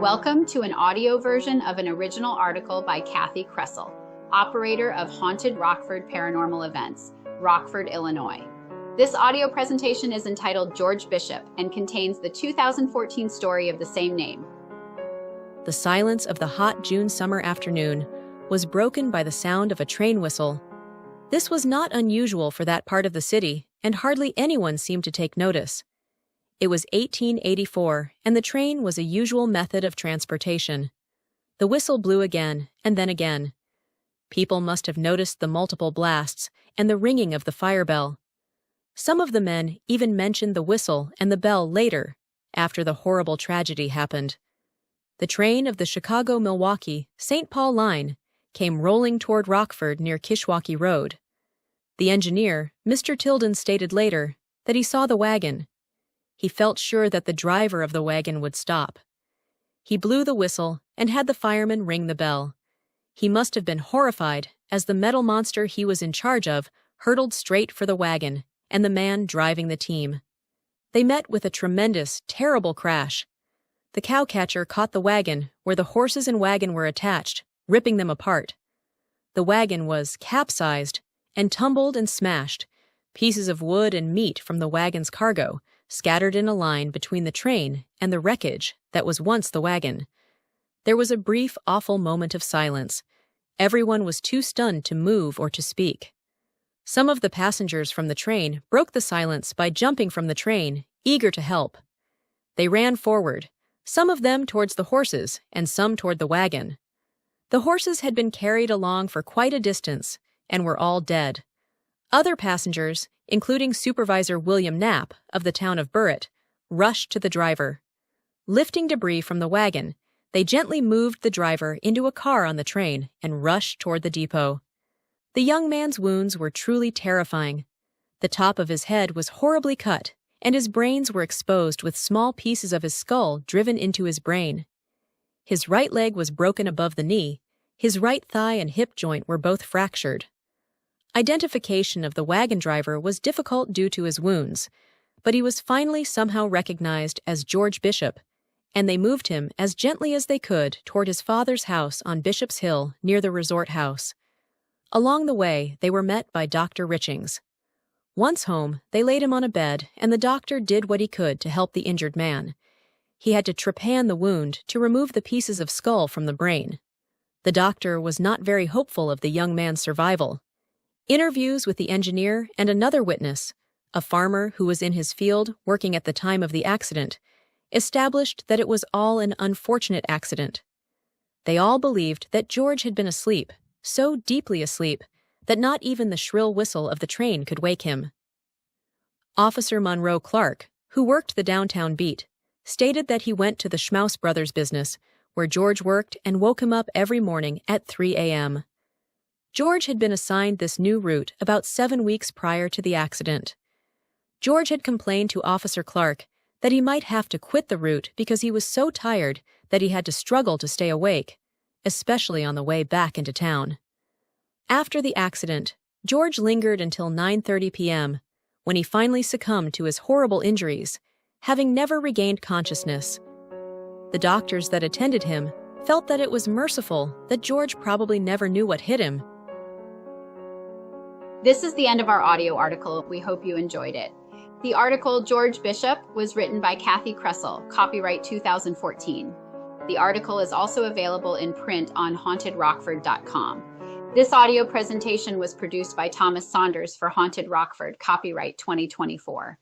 Welcome to an audio version of an original article by Kathi Kresol, operator of Haunted Rockford Paranormal Events, Rockford, Illinois. This audio presentation is entitled George Bishop and contains the 2014 story of the same name. The silence of the hot June summer afternoon was broken by the sound of a train whistle. This was not unusual for that part of the city, and hardly anyone seemed to take notice. It was 1884, and the train was a usual method of transportation. The whistle blew again, and then again. People must have noticed the multiple blasts and the ringing of the fire bell. Some of the men even mentioned the whistle and the bell later, after the horrible tragedy happened. The train of the Chicago-Milwaukee St. Paul line came rolling toward Rockford near Kishwaukee Road. The engineer, Mr. Tilden, stated later that he saw the wagon. He felt sure that the driver of the wagon would stop. He blew the whistle and had the fireman ring the bell. He must have been horrified as the metal monster he was in charge of hurtled straight for the wagon and the man driving the team. They met with a tremendous, terrible crash. The cowcatcher caught the wagon where the horses and wagon were attached, ripping them apart. The wagon was capsized and tumbled and smashed. Pieces of wood and meat from the wagon's cargo scattered in a line between the train and the wreckage that was once the wagon. There was a brief, awful moment of silence. Everyone was too stunned to move or to speak. Some of the passengers from the train broke the silence by jumping from the train, eager to help. They ran forward, some of them towards the horses and some toward the wagon. The horses had been carried along for quite a distance and were all dead. Other passengers, including Supervisor William Knapp of the town of Burritt, rushed to the driver. Lifting debris from the wagon, they gently moved the driver into a car on the train and rushed toward the depot. The young man's wounds were truly terrifying. The top of his head was horribly cut, and his brains were exposed with small pieces of his skull driven into his brain. His right leg was broken above the knee. His right thigh and hip joint were both fractured. Identification of the wagon driver was difficult due to his wounds, but he was finally somehow recognized as George Bishop, and they moved him as gently as they could toward his father's house on Bishop's Hill near the resort house. Along the way, they were met by Dr. Richings. Once home, they laid him on a bed, and the doctor did what he could to help the injured man. He had to trepan the wound to remove the pieces of skull from the brain. The doctor was not very hopeful of the young man's survival. Interviews with the engineer and another witness, a farmer who was in his field working at the time of the accident, established that it was all an unfortunate accident. They all believed that George had been asleep, so deeply asleep that not even the shrill whistle of the train could wake him. Officer Monroe Clark, who worked the downtown beat, stated that he went to the Schmaus Brothers business, where George worked, and woke him up every morning at 3 a.m. George had been assigned this new route about 7 weeks prior to the accident. George had complained to Officer Clark that he might have to quit the route because he was so tired that he had to struggle to stay awake, especially on the way back into town. After the accident, George lingered until 9:30 p.m., when he finally succumbed to his horrible injuries, having never regained consciousness. The doctors that attended him felt that it was merciful that George probably never knew what hit him. This is the end of our audio article. We hope you enjoyed it. The article George Bishop was written by Kathi Kresol, copyright 2014. The article is also available in print on hauntedrockford.com. This audio presentation was produced by Thomas Saunders for Haunted Rockford, copyright 2024.